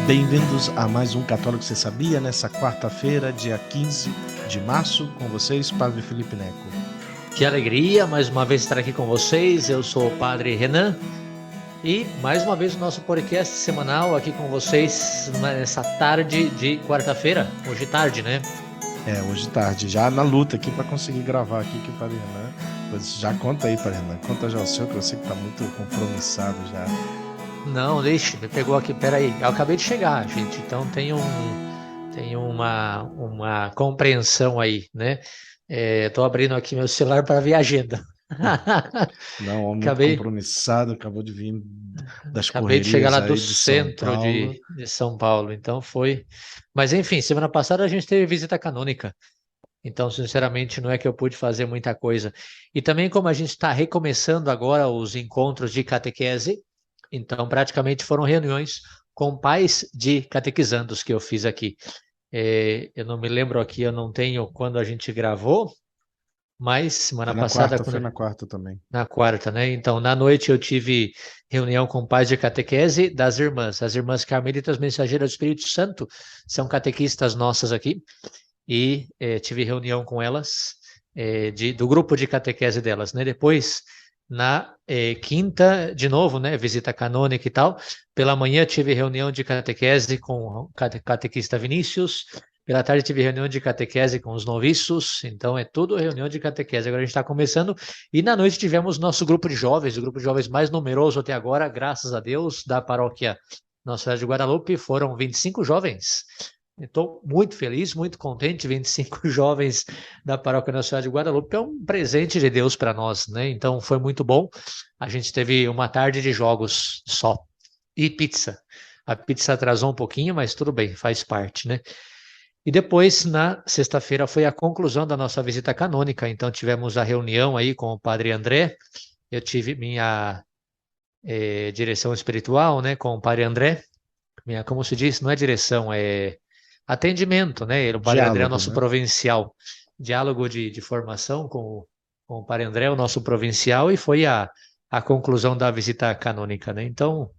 Bem-vindos a mais um Católico Você Sabia, nessa quarta-feira, dia 15 de março, com vocês, Padre Felipe Neco. Que alegria, mais uma vez estar aqui com vocês. Eu sou o Padre Renan e mais uma vez o nosso podcast semanal aqui com vocês nessa tarde de quarta-feira, hoje tarde, né? Hoje tarde, já na luta aqui para conseguir gravar aqui com o Padre Renan. Pois já conta aí, Padre Renan, conta já o seu, que eu sei que tá muito compromissado já. Não, deixa, me pegou aqui, peraí, eu acabei de chegar, gente, então tem uma compreensão aí, né? Tô abrindo aqui meu celular para ver a agenda. Não, muito Acabei, compromissado, acabou de vir das Acabei de chegar correrias lá do aí de São centro Paulo. de São Paulo, então foi. Mas enfim, semana passada a gente teve visita canônica, então sinceramente não é que eu pude fazer muita coisa. E também como a gente está recomeçando agora os encontros de catequese, então praticamente foram reuniões com pais de catequizandos que eu fiz aqui. Eu não me lembro aqui, eu não tenho quando a gente gravou, mas semana passada, Foi na quarta também. na quarta, né? Então, na noite eu tive reunião com pais de catequese das irmãs. As irmãs Carmelitas Mensageiras do Espírito Santo são catequistas nossas aqui e tive reunião com elas do grupo de catequese delas, né? Depois, na quinta, de novo, né? Visita canônica e tal. Pela manhã tive reunião de catequese com o catequista Vinícius. Pela tarde tive reunião de catequese com os noviços, então é tudo reunião de catequese. Agora a gente está começando. E na noite tivemos nosso grupo de jovens, o grupo de jovens mais numeroso até agora, graças a Deus, da paróquia Nossa Senhora de Guadalupe. Foram 25 jovens. Estou muito feliz, muito contente. 25 jovens da paróquia Nossa Senhora de Guadalupe é um presente de Deus para nós, né? Então foi muito bom. A gente teve uma tarde de jogos só e pizza. A pizza atrasou um pouquinho, mas tudo bem, faz parte, né? E depois, na sexta-feira, foi a conclusão da nossa visita canônica. Então, tivemos a reunião aí com o Padre André. Eu tive minha direção espiritual, né, com o Padre André. Como se diz, não é direção, é atendimento, né? O Padre André é o Diálogo, nosso né? provincial. Diálogo de formação com o Padre André, o nosso provincial, e foi a conclusão da visita canônica, né? Então,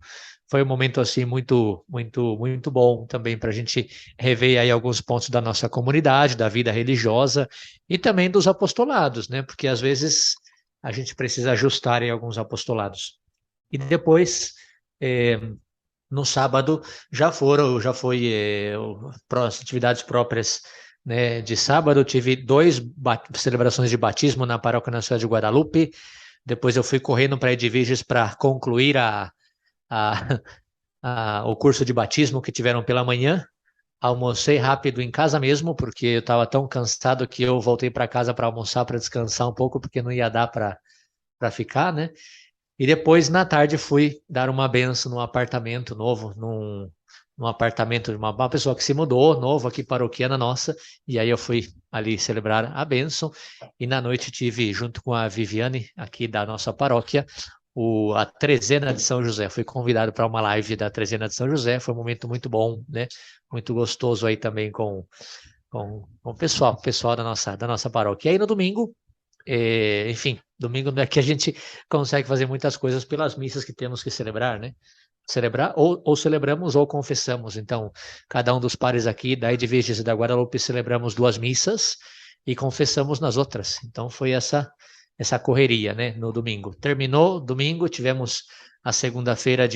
foi um momento assim muito, muito, muito bom também para a gente rever aí alguns pontos da nossa comunidade, da vida religiosa e também dos apostolados, né? Porque às vezes a gente precisa ajustar em alguns apostolados. E depois, eh, no sábado, já foi as atividades próprias, né, de sábado. Eu tive duas celebrações de batismo na Paróquia Nacional de Guadalupe. Depois eu fui correndo para Edviges para concluir a, o curso de batismo que tiveram pela manhã. Almocei rápido em casa mesmo, porque eu estava tão cansado que eu voltei para casa para almoçar, para descansar um pouco, porque não ia dar para ficar, né? E depois, na tarde, fui dar uma benção num apartamento novo, num apartamento de uma pessoa que se mudou, novo aqui, paroquiana nossa, e aí eu fui ali celebrar a bênção. E na noite tive, junto com a Viviane, aqui da nossa paróquia, a Trezena de São José. Fui convidado para uma live da Trezena de São José, foi um momento muito bom, né? Muito gostoso aí também com o pessoal da nossa paróquia. E aí no domingo, enfim, domingo não é que a gente consegue fazer muitas coisas pelas missas que temos que celebrar, né? Celebrar, ou celebramos ou confessamos. Então, cada um dos pares aqui da Edviges e da Guadalupe celebramos duas missas e confessamos nas outras. Então, foi essa correria, né, no domingo. Terminou domingo, tivemos a segunda-feira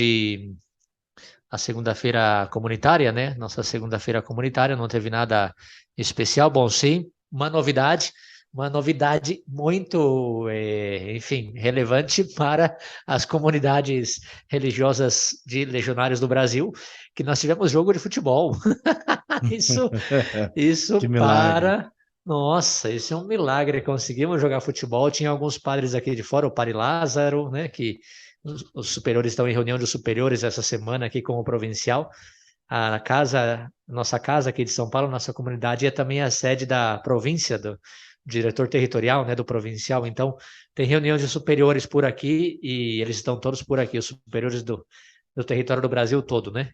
a segunda-feira comunitária, né? Nossa segunda-feira comunitária não teve nada especial. Bom, sim, uma novidade muito, enfim, relevante para as comunidades religiosas de legionários do Brasil, que nós tivemos jogo de futebol. Isso, Que isso milagre. nossa, isso é um milagre. Conseguimos jogar futebol. Tinha alguns padres aqui de fora, o Padre Lázaro, né? Que os superiores estão em reunião de superiores essa semana aqui com o provincial. Nossa casa aqui de São Paulo, nossa comunidade, é também a sede da província, do diretor territorial, né, do provincial. Então, tem reunião de superiores por aqui e eles estão todos por aqui, os superiores do território do Brasil todo, né?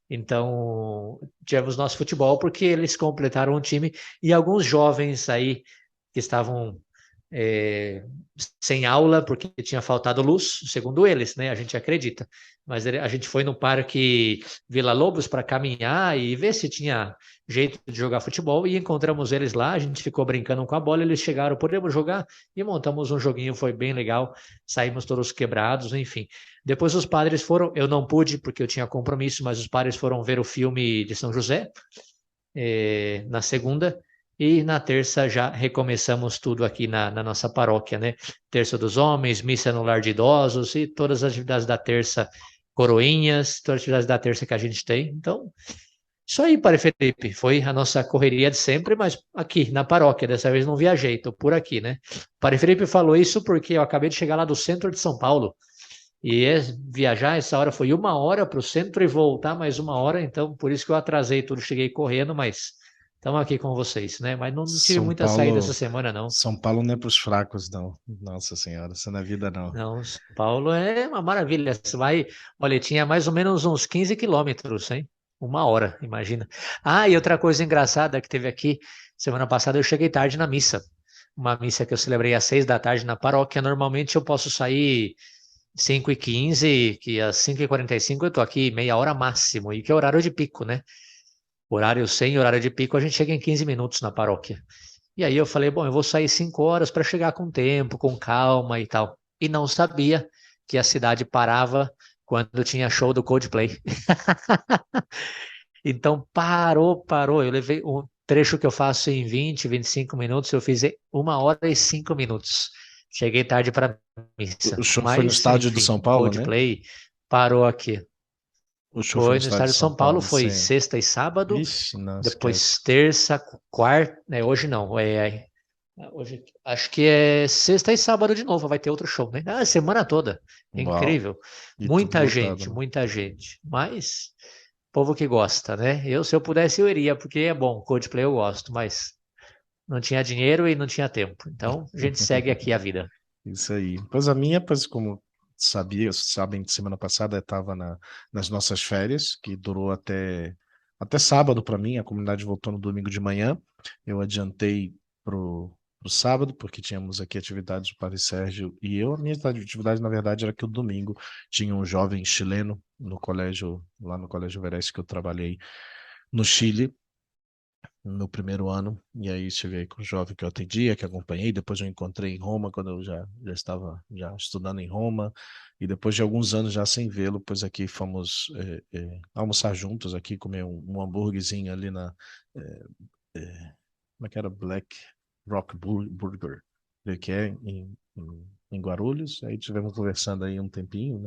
Então, tivemos nosso futebol porque eles completaram um time e alguns jovens aí que estavam é, sem aula porque tinha faltado luz, segundo eles, né? A gente acredita. Mas a gente foi no Parque Vila Lobos para caminhar e ver se tinha jeito de jogar futebol e encontramos eles lá. A gente ficou brincando com a bola, eles chegaram, podemos jogar e montamos um joguinho, foi bem legal. Saímos todos quebrados, enfim. Depois os padres foram, eu não pude porque eu tinha compromisso, mas os padres foram ver o filme de São José na segunda. E na terça já recomeçamos tudo aqui na nossa paróquia, né? Terça dos homens, missa no lar de idosos e todas as atividades da terça, coroinhas, todas as atividades da terça que a gente tem. Então, isso aí, Padre Felipe, foi a nossa correria de sempre, mas aqui na paróquia, dessa vez não viajei, tô por aqui, né? O Padre Felipe falou isso porque eu acabei de chegar lá do centro de São Paulo. E viajar essa hora foi 1 hora para o centro e voltar mais 1 hora, então por isso que eu atrasei tudo, cheguei correndo, mas estamos aqui com vocês, né? Mas não tive São muita saída essa Paulo, semana, não. São Paulo não é para os fracos, não. Nossa Senhora, isso não é vida, não. Não, São Paulo é uma maravilha. Você vai, olha, tinha mais ou menos uns 15 quilômetros, hein? 1 hora, imagina. Ah, e outra coisa engraçada que teve aqui, semana passada eu cheguei tarde na missa. Uma missa que eu celebrei às 6 da tarde na paróquia. Normalmente eu posso sair 5h15, que às 5h45 eu tô aqui meia hora máximo, e que é horário de pico, né? Horário sem horário de pico, a gente chega em 15 minutos na paróquia. E aí eu falei, bom, eu vou sair 5 horas para chegar com tempo, com calma e tal. E não sabia que a cidade parava quando tinha show do Coldplay. Então parou. Eu levei um trecho que eu faço em 25 minutos, eu fiz em 1 hora e 5 minutos. Cheguei tarde para O missa. show foi no Mas, estádio do enfim, São Paulo, né? Coldplay parou aqui. O show foi no Foi no estádio estádio de de São São Paulo, Paulo, foi sim. sexta e sábado, Vixe, não esquece. depois terça, quarta, né, hoje não, hoje acho que é sexta e sábado de novo, vai ter outro show, né? Ah, semana toda. Uau. Incrível. E tudo lotado, né? Muita gente. Mas povo que gosta, né? Eu, se eu pudesse, eu iria, porque é bom, Coldplay eu gosto, mas não tinha dinheiro e não tinha tempo. Então, a gente segue aqui a vida. Isso aí. Pois a minha, pois como sabem, semana passada eu estava nas nossas férias, que durou até sábado para mim, a comunidade voltou no domingo de manhã. Eu adiantei pro sábado, porque tínhamos aqui atividades do Padre Sérgio e eu. A minha atividade, na verdade, era que o domingo tinha um jovem chileno no colégio, lá no Colégio Vereste que eu trabalhei no Chile, no meu primeiro ano, e aí estive aí com o jovem que eu atendia, que acompanhei, depois eu encontrei em Roma, quando eu já estava já estudando em Roma, e depois de alguns anos já sem vê-lo, pois aqui fomos almoçar juntos aqui, comer um hambúrguerzinho ali eh, como é que era? Black Rock Burger, que é em Guarulhos, aí tivemos conversando aí um tempinho,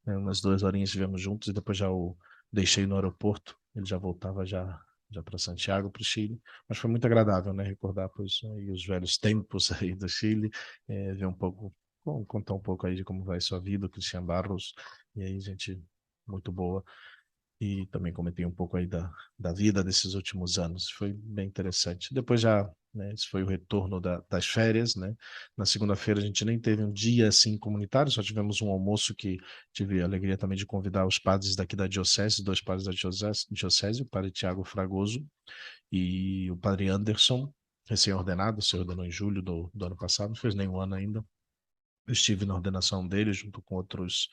né? Umas 2 horinhas estivemos juntos e depois já o deixei no aeroporto. Ele já voltava já para Santiago, para o Chile. Mas foi muito agradável, né? Recordar pois, aí, os velhos tempos aí do Chile, ver um pouco, contar um pouco aí de como vai sua vida, o Cristian Barros. E aí, gente muito boa. E também comentei um pouco aí da vida desses últimos anos. Foi bem interessante. Depois já, né, esse foi o retorno das férias, né? Na segunda-feira a gente nem teve um dia assim comunitário, só tivemos um almoço que tive a alegria também de convidar os padres daqui da diocese, 2 padres da diocese, o padre Tiago Fragoso e o padre Anderson, recém-ordenado, se ordenou em julho do ano passado, não fez nenhum ano ainda. Eu estive na ordenação dele junto com outros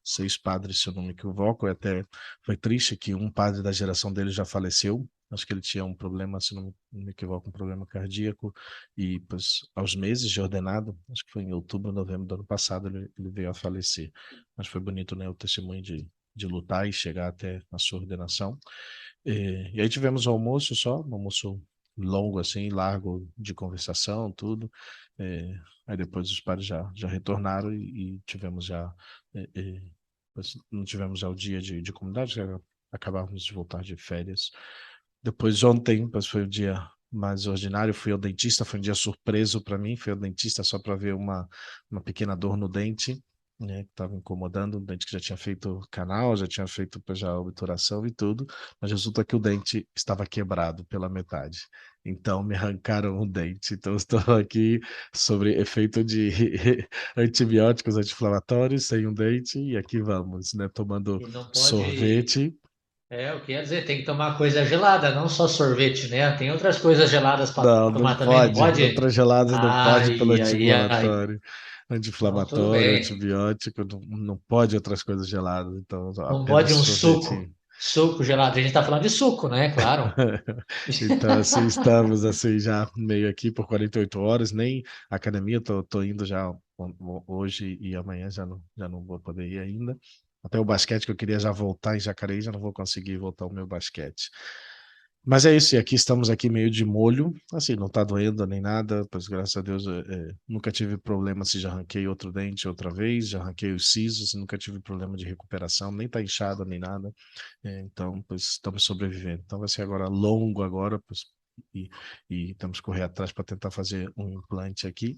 6 padres, se eu não me equivoco, e até foi triste que um padre da geração dele já faleceu. Acho que ele tinha um problema, se não me equivoco, um problema cardíaco, e pois, aos meses de ordenado, acho que foi em outubro, novembro do ano passado, ele veio a falecer. Mas foi bonito, né, o testemunho de lutar e chegar até a sua ordenação. E aí tivemos o almoço só, um almoço longo assim, largo de conversação, tudo. Aí depois os padres já retornaram e tivemos já, não tivemos já o dia de comunidade, já acabávamos de voltar de férias. Depois ontem, pois foi o dia mais ordinário, fui ao dentista, foi um dia surpreso para mim, fui ao dentista só para ver uma pequena dor no dente, né, que estava incomodando, um dente que já tinha feito canal, já tinha feito pois, já a obturação e tudo, mas resulta que o dente estava quebrado pela metade. Então me arrancaram um dente. Então estou aqui sobre efeito de antibióticos anti-inflamatórios sem um dente e aqui vamos, né? Tomando E não pode, sorvete. O que ia dizer, tem que tomar coisa gelada, não só sorvete, né? Tem outras coisas geladas para Não, não tomar também, não pode. pode? Outras geladas não pode pelo Ai, ai, ai. anti-inflamatório. Então, tudo Anti-inflamatório, bem. antibiótico, não, não pode outras coisas geladas. Então, Não apenas pode um sorvete. suco. Suco gelado. A gente tá falando de suco, né? Claro. Então, assim, estamos assim já meio aqui por 48 horas, nem academia, tô indo já hoje e amanhã já não vou poder ir ainda. Até o basquete que eu queria já voltar em Jacareí, já não vou conseguir voltar ao meu basquete. Mas é isso, e aqui estamos aqui meio de molho, assim, não tá doendo nem nada, pois graças a Deus nunca tive problema se já arranquei outro dente outra vez, já arranquei os sisos, nunca tive problema de recuperação, nem tá inchado nem nada. Então, pois estamos sobrevivendo. Então vai ser agora longo agora, pois, e, e temos que correr atrás para tentar fazer um implante aqui.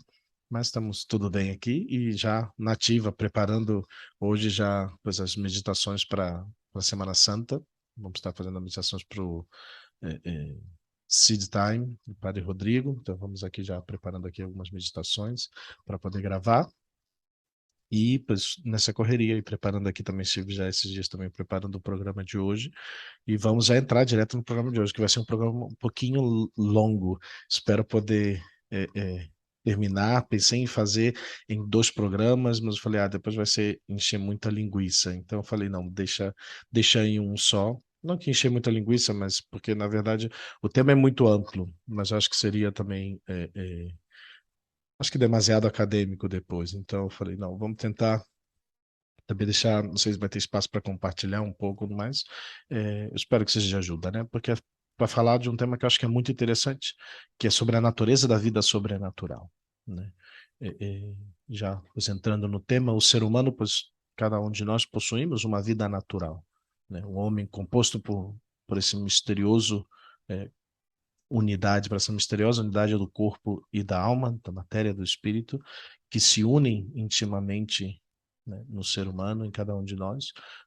Mas estamos tudo bem aqui e já nativa, preparando hoje já pois, as meditações para a Semana Santa. Vamos estar fazendo as meditações para o Seed Time, do Padre Rodrigo. Então vamos aqui já preparando aqui algumas meditações para poder gravar. E pois, nessa correria e preparando aqui também, estive já esses dias também preparando o programa de hoje. E vamos já entrar direto no programa de hoje, que vai ser um programa um pouquinho longo. Espero poder terminar. Pensei em fazer em 2 programas, mas eu falei, depois vai ser encher muita linguiça. Então eu falei, não, deixa em um só. Não que encher muita linguiça, mas porque na verdade o tema é muito amplo, mas eu acho que seria também acho que demasiado acadêmico depois. Então eu falei, não, vamos tentar também deixar, não sei se vai ter espaço para compartilhar um pouco, mas eu espero que seja de ajuda, né? Porque é para falar de um tema que eu acho que é muito interessante, que é sobre a natureza da vida sobrenatural, né? É, é, já pois, entrando no tema, o ser humano, pois cada um de nós possuímos uma vida natural, né? Um homem composto por esse misterioso é, unidade, para essa misteriosa unidade do corpo e da alma, da matéria e do espírito, que se unem intimamente, né, no ser humano, em cada um de nós,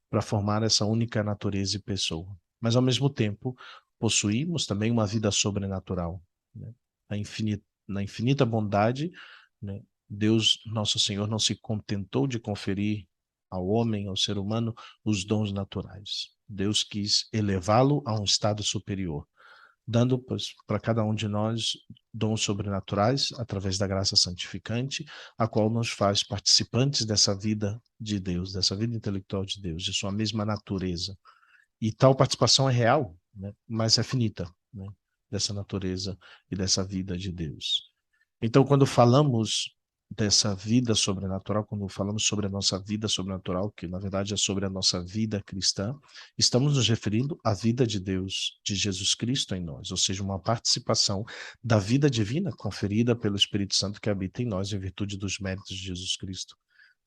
para formar essa única natureza e pessoa. Mas, ao mesmo tempo, possuímos também uma vida sobrenatural, né? Na infinita bondade, né, Deus, nosso Senhor, não se contentou de conferir ao homem, ao ser humano, os dons naturais. Deus quis elevá-lo a um estado superior, dando para cada um de nós dons sobrenaturais através da graça santificante, a qual nos faz participantes dessa vida de Deus, dessa vida intelectual de Deus, de sua mesma natureza. E tal participação é real, né? Mas é finita, né? Dessa natureza e dessa vida de Deus. Então, quando falamos dessa vida sobrenatural, quando falamos sobre a nossa vida sobrenatural, que na verdade é sobre a nossa vida cristã, estamos nos referindo à vida de Deus, de Jesus Cristo em nós, ou seja, uma participação da vida divina conferida pelo Espírito Santo que habita em nós em virtude dos méritos de Jesus Cristo,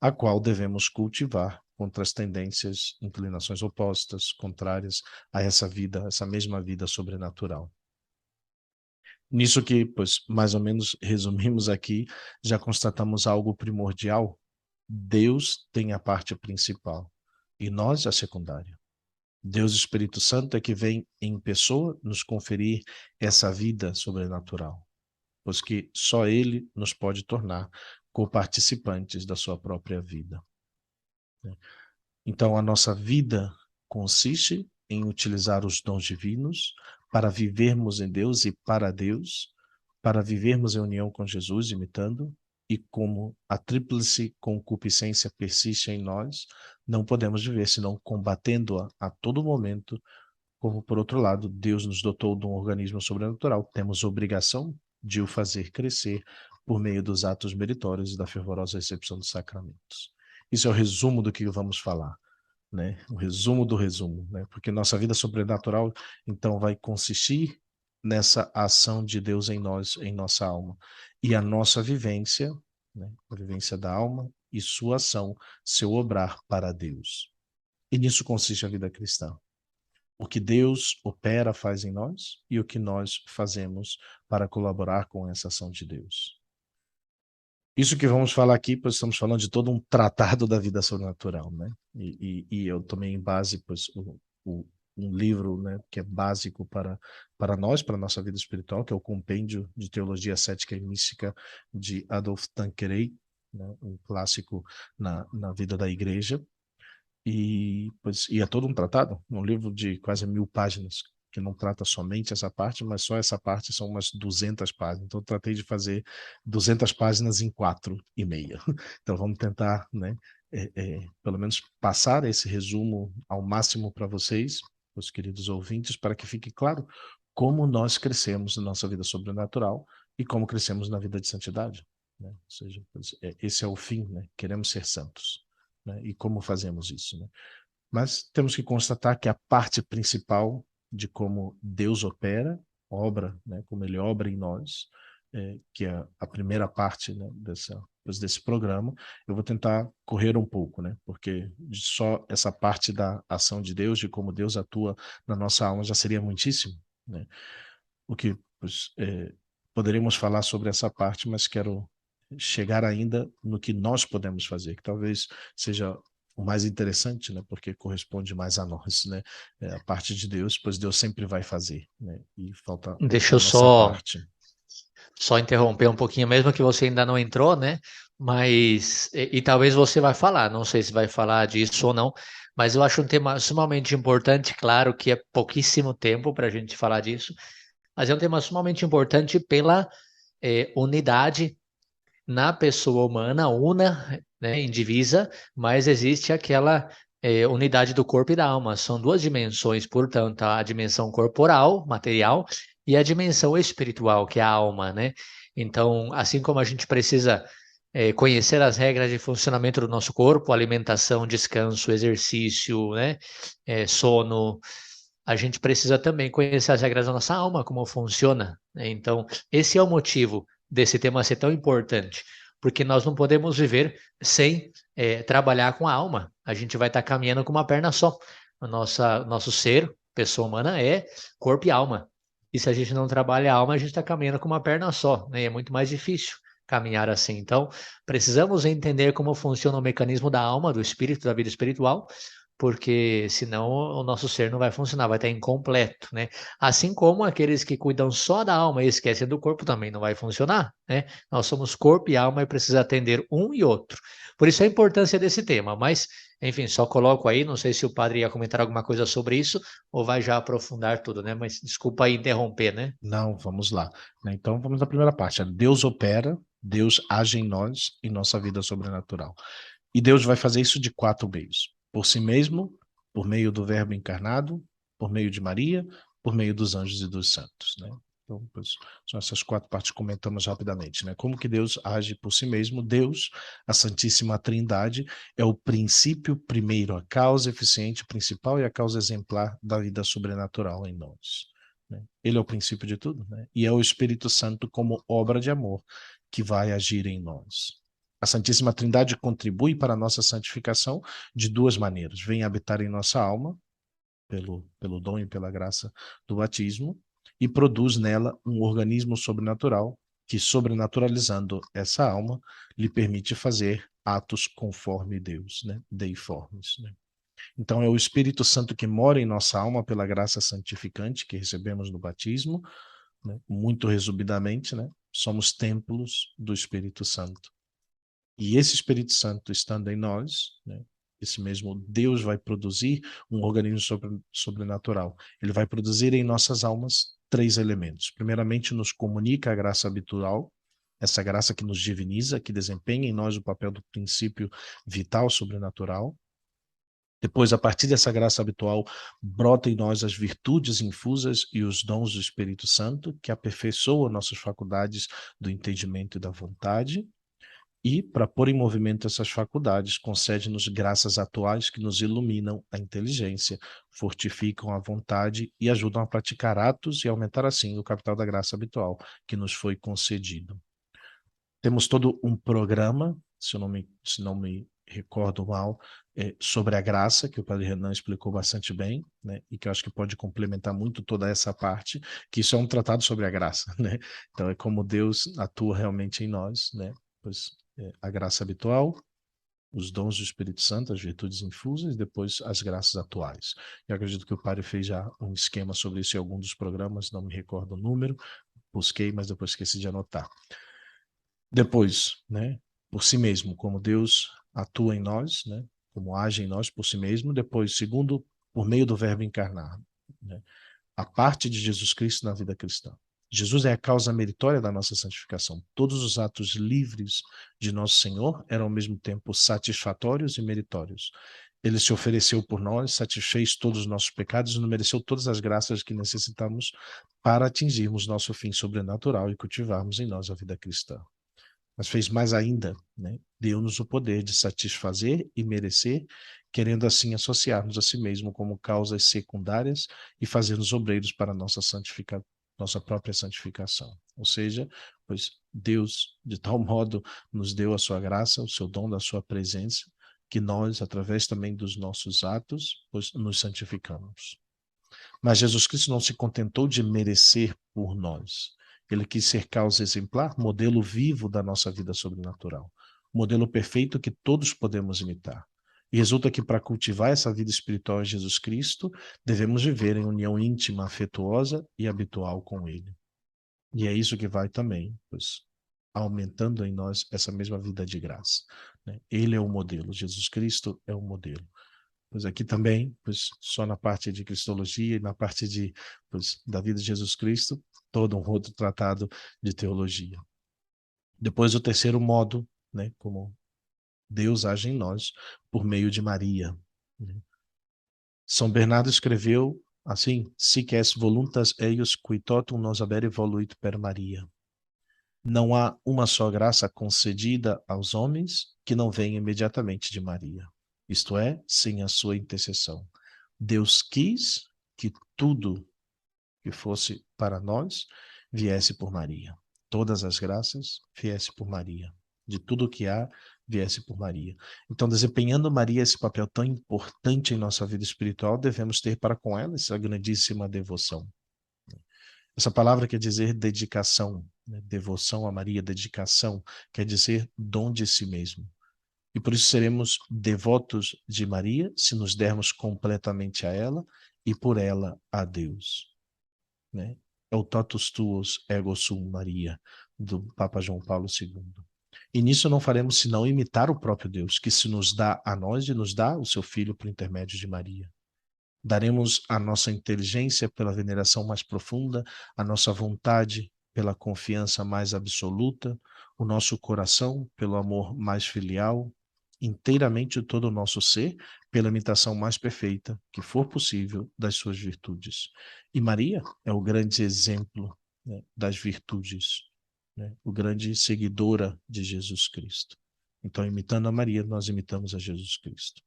a qual devemos cultivar contra as tendências, inclinações opostas, contrárias a essa vida, essa mesma vida sobrenatural. Nisso que, pois, mais ou menos resumimos aqui, já constatamos algo primordial. Deus tem a parte principal e nós a secundária. Deus, Espírito Santo, é que vem em pessoa nos conferir essa vida sobrenatural, pois que só Ele nos pode tornar coparticipantes da sua própria vida. Então, a nossa vida consiste em utilizar os dons divinos para vivermos em Deus e para Deus, para vivermos em união com Jesus, imitando, e como a tríplice concupiscência persiste em nós, não podemos viver senão combatendo-a a todo momento, como por outro lado, Deus nos dotou de um organismo sobrenatural, temos obrigação de o fazer crescer por meio dos atos meritórios e da fervorosa recepção dos sacramentos. Isso é o resumo do que vamos falar, né? O resumo do resumo, né? Porque nossa vida sobrenatural, então, vai consistir nessa ação de Deus em nós, em nossa alma. E a nossa vivência, né? A vivência da alma e sua ação, seu obrar para Deus. E nisso consiste a vida cristã. O que Deus opera, faz em nós e o que nós fazemos para colaborar com essa ação de Deus. Isso que vamos falar aqui, pois estamos falando de todo um tratado da vida sobrenatural, né? E eu tomei em base, pois, um livro, né, que é básico para nós, para a nossa vida espiritual, que é o Compêndio de Teologia Cética e Mística de Adolf Tanqueray, né, um clássico na vida da igreja. e é todo um tratado, um livro de quase 1000 páginas, que não trata somente essa parte, mas só essa parte são umas 200 páginas. Então, eu tratei de fazer 200 páginas em 4,5. Então, vamos tentar, né, pelo menos passar esse resumo ao máximo para vocês, os queridos ouvintes, para que fique claro como nós crescemos na nossa vida sobrenatural e como crescemos na vida de santidade, né? Ou seja, esse é o fim, né? Queremos ser santos, né? E como fazemos isso, né? Mas temos que constatar que a parte principal de como Deus opera, obra, né? Como Ele obra em nós, que é a primeira parte, né? Desse programa, eu vou tentar correr um pouco, né? Porque só essa parte da ação de Deus, de como Deus atua na nossa alma, já seria muitíssimo, né? O que poderíamos falar sobre essa parte, mas quero chegar ainda no que nós podemos fazer, que talvez seja o mais interessante, né? Porque corresponde mais a nós, né? A parte de Deus, pois Deus sempre vai fazer, né? E falta Deixa a eu nossa parte. só interromper um pouquinho, mesmo que você ainda não entrou, né? Mas, e talvez você vai falar, não sei se vai falar disso ou não, mas eu acho um tema sumamente importante, claro que é pouquíssimo tempo para a gente falar disso, mas é um tema sumamente importante pela unidade na pessoa humana, una, né, indivisa, mas existe aquela unidade do corpo e da alma. São duas dimensões, portanto, a dimensão corporal, material, e a dimensão espiritual, que é a alma, né? Então, assim como a gente precisa conhecer as regras de funcionamento do nosso corpo, alimentação, descanso, exercício, né, sono, a gente precisa também conhecer as regras da nossa alma, como funciona, né? Então, esse é o motivo desse tema ser tão importante, porque nós não podemos viver sem trabalhar com a alma. A gente vai estar caminhando com uma perna só. Nosso ser, pessoa humana, é corpo e alma. E se a gente não trabalha a alma, a gente está caminhando com uma perna só, né? E é muito mais difícil caminhar assim. Então, precisamos entender como funciona o mecanismo da alma, do espírito, da vida espiritual, porque senão o nosso ser não vai funcionar, vai estar incompleto, né? Assim como aqueles que cuidam só da alma e esquecem do corpo também não vai funcionar, né? Nós somos corpo e alma e precisa atender um e outro. Por isso a importância desse tema, mas, enfim, só coloco aí, não sei se o padre ia comentar alguma coisa sobre isso ou vai já aprofundar tudo, né? Mas desculpa aí interromper, né? Não, vamos lá, né? Então, vamos à primeira parte. Deus opera, Deus age em nós, em nossa vida sobrenatural. E Deus vai fazer isso de 4 meios: por si mesmo, por meio do Verbo encarnado, por meio de Maria, por meio dos anjos e dos santos, né? Então, são essas 4 partes que comentamos rapidamente, né? Como que Deus age por si mesmo? Deus, a Santíssima Trindade, é o princípio primeiro, a causa eficiente principal e a causa exemplar da vida sobrenatural em nós, né? Ele é o princípio de tudo, né? E é o Espírito Santo como obra de amor que vai agir em nós. A Santíssima Trindade contribui para a nossa santificação de 2 maneiras: vem habitar em nossa alma, pelo dom e pela graça do batismo, e produz nela um organismo sobrenatural que, sobrenaturalizando essa alma, lhe permite fazer atos conforme Deus, né? Deiformes, né? Então, é o Espírito Santo que mora em nossa alma pela graça santificante que recebemos no batismo, né? Muito resumidamente, né? Somos templos do Espírito Santo. E esse Espírito Santo estando em nós, né, esse mesmo Deus vai produzir um organismo sobrenatural. Ele vai produzir em nossas almas 3 elementos. Primeiramente, nos comunica a graça habitual, essa graça que nos diviniza, que desempenha em nós o papel do princípio vital sobrenatural. Depois, a partir dessa graça habitual, brota em nós as virtudes infusas e os dons do Espírito Santo, que aperfeiçoam nossas faculdades do entendimento e da vontade. E, para pôr em movimento essas faculdades, concede-nos graças atuais que nos iluminam a inteligência, fortificam a vontade e ajudam a praticar atos e aumentar, assim, o capital da graça habitual que nos foi concedido. Temos todo um programa, se não me recordo mal, sobre a graça, que o Padre Renan explicou bastante bem, né, e que eu acho que pode complementar muito toda essa parte, que isso é um tratado sobre a graça, né? Então é como Deus atua realmente em nós, né? Pois a graça habitual, os dons do Espírito Santo, as virtudes infusas, e depois as graças atuais. Eu acredito que o Padre fez já um esquema sobre isso em algum dos programas, não me recordo o número, busquei, mas depois esqueci de anotar. Depois, né, por si mesmo, como Deus atua em nós, né, como age em nós por si mesmo. Depois, segundo, por meio do Verbo encarnado, né? A parte de Jesus Cristo na vida cristã. Jesus é a causa meritória da nossa santificação. Todos os atos livres de nosso Senhor eram ao mesmo tempo satisfatórios e meritórios. Ele se ofereceu por nós, satisfez todos os nossos pecados e nos mereceu todas as graças que necessitamos para atingirmos nosso fim sobrenatural e cultivarmos em nós a vida cristã. Mas fez mais ainda, né? Deu-nos o poder de satisfazer e merecer, querendo assim associar-nos a si mesmo como causas secundárias e fazer-nos obreiros para nossa própria santificação. Ou seja, pois Deus, de tal modo, nos deu a sua graça, o seu dom da sua presença, que nós, através também dos nossos atos, pois nos santificamos. Mas Jesus Cristo não se contentou de merecer por nós. Ele quis ser causa exemplar, modelo vivo da nossa vida sobrenatural. Modelo perfeito que todos podemos imitar. E resulta que para cultivar essa vida espiritual em Jesus Cristo, devemos viver em união íntima, afetuosa e habitual com Ele. E é isso que vai também, pois, aumentando em nós essa mesma vida de graça, né? Ele é o modelo, Jesus Cristo é o modelo. Pois aqui também, pois só na parte de cristologia e na parte de, pois, da vida de Jesus Cristo, todo um outro tratado de teologia. Depois o terceiro modo, né, como Deus age em nós por meio de Maria, né? São Bernardo escreveu assim: sic es voluntas eius qui totum nos habere voluit per Maria. Não há uma só graça concedida aos homens que não venha imediatamente de Maria, isto é, sem a sua intercessão. Deus quis que tudo que fosse para nós viesse por Maria. Todas as graças viesse por Maria. De tudo que há, viesse por Maria. Então, desempenhando Maria esse papel tão importante em nossa vida espiritual, devemos ter para com ela essa grandíssima devoção. Essa palavra quer dizer dedicação, né? Devoção a Maria, dedicação, quer dizer dom de si mesmo. E por isso seremos devotos de Maria se nos dermos completamente a ela e por ela a Deus, né? É o totus tuus ego sum Maria, do Papa João Paulo II. E nisso não faremos senão imitar o próprio Deus, que se nos dá a nós e nos dá o seu Filho por intermédio de Maria. Daremos a nossa inteligência pela veneração mais profunda, a nossa vontade pela confiança mais absoluta, o nosso coração pelo amor mais filial, inteiramente todo o nosso ser pela imitação mais perfeita que for possível das suas virtudes. E Maria é o grande exemplo, né, das virtudes, né, o grande seguidora de Jesus Cristo. Então, imitando a Maria, nós imitamos a Jesus Cristo.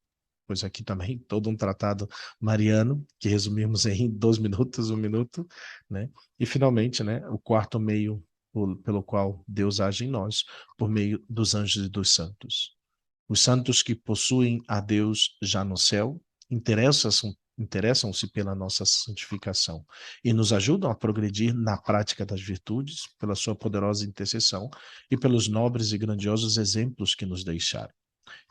Pois aqui também todo um tratado mariano, que resumimos em 2 minutos, 1 minuto, né? E finalmente, né, o quarto meio pelo qual Deus age em nós, por meio dos anjos e dos santos. Os santos que possuem a Deus já no céu interessam-se pela nossa santificação e nos ajudam a progredir na prática das virtudes, pela sua poderosa intercessão e pelos nobres e grandiosos exemplos que nos deixaram.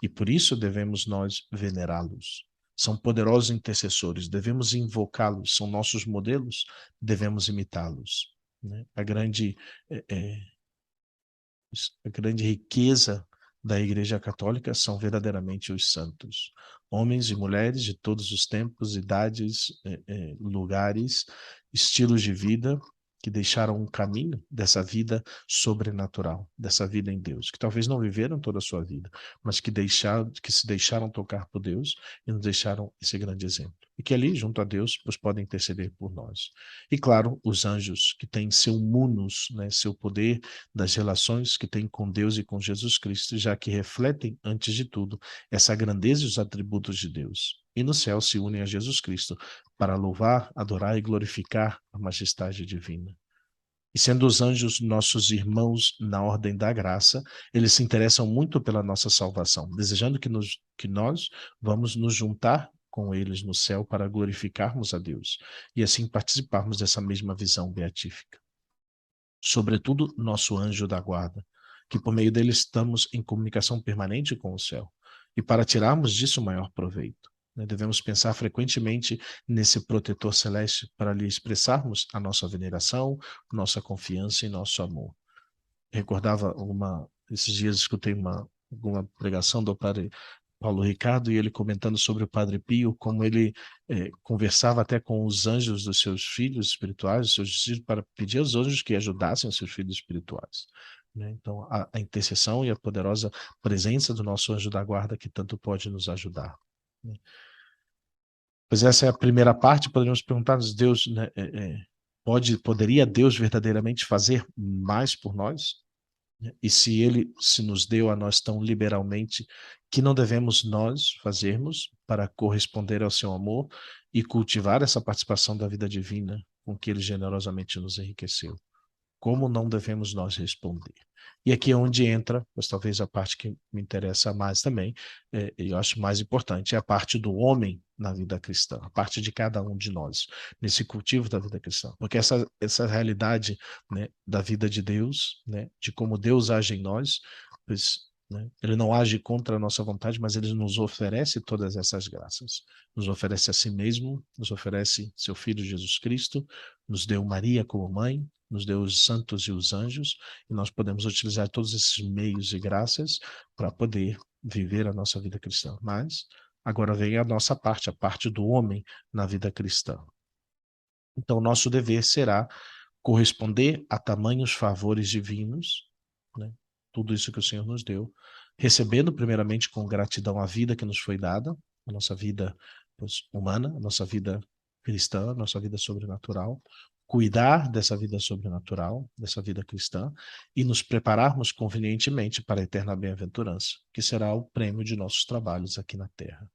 E por isso devemos nós venerá-los. São poderosos intercessores, devemos invocá-los, são nossos modelos, devemos imitá-los, né? A grande riqueza da Igreja Católica são verdadeiramente os santos. Homens e mulheres de todos os tempos, idades, lugares, estilos de vida, que deixaram um caminho dessa vida sobrenatural, dessa vida em Deus, que talvez não viveram toda a sua vida, mas que se deixaram tocar por Deus e nos deixaram esse grande exemplo. E que ali, junto a Deus, podem interceder por nós. E claro, os anjos, que têm seu munus, né, seu poder das relações que têm com Deus e com Jesus Cristo, já que refletem, antes de tudo, essa grandeza e os atributos de Deus. E no céu se unem a Jesus Cristo para louvar, adorar e glorificar a majestade divina. E sendo os anjos nossos irmãos na ordem da graça, eles se interessam muito pela nossa salvação, desejando que nós vamos nos juntar com eles no céu para glorificarmos a Deus e assim participarmos dessa mesma visão beatífica. Sobretudo nosso anjo da guarda, que por meio dele estamos em comunicação permanente com o céu, e para tirarmos disso o maior proveito, né, devemos pensar frequentemente nesse protetor celeste para lhe expressarmos a nossa veneração, nossa confiança e nosso amor. Recordava esses dias escutei uma pregação do padre Paulo Ricardo, e ele comentando sobre o Padre Pio, como ele conversava até com os anjos dos seus filhos espirituais, dos seus discípulos, para pedir aos anjos que ajudassem os seus filhos espirituais. Né? Então, a intercessão e a poderosa presença do nosso anjo da guarda que tanto pode nos ajudar. Né? Pois essa é a primeira parte. Poderíamos perguntar-nos, Deus, né, poderia Deus verdadeiramente fazer mais por nós? E se ele se nos deu a nós tão liberalmente, que não devemos nós fazermos para corresponder ao seu amor e cultivar essa participação da vida divina com que ele generosamente nos enriqueceu? Como não devemos nós responder? E aqui é onde entra, mas talvez a parte que me interessa mais também, eu acho mais importante, é a parte do homem na vida cristã, a parte de cada um de nós, nesse cultivo da vida cristã. Porque essa realidade, né, da vida de Deus, né, de como Deus age em nós, pois, né, ele não age contra a nossa vontade, mas ele nos oferece todas essas graças. Nos oferece a si mesmo, nos oferece seu Filho Jesus Cristo, nos deu Maria como mãe, nos deu os santos e os anjos, e nós podemos utilizar todos esses meios e graças para poder viver a nossa vida cristã. Mas agora vem a nossa parte, a parte do homem na vida cristã. Então, nosso dever será corresponder a tamanhos favores divinos, né? Tudo isso que o Senhor nos deu, recebendo primeiramente com gratidão a vida que nos foi dada, a nossa vida humana, a nossa vida cristã, a nossa vida sobrenatural, cuidar dessa vida sobrenatural, dessa vida cristã, e nos prepararmos convenientemente para a eterna bem-aventurança, que será o prêmio de nossos trabalhos aqui na terra.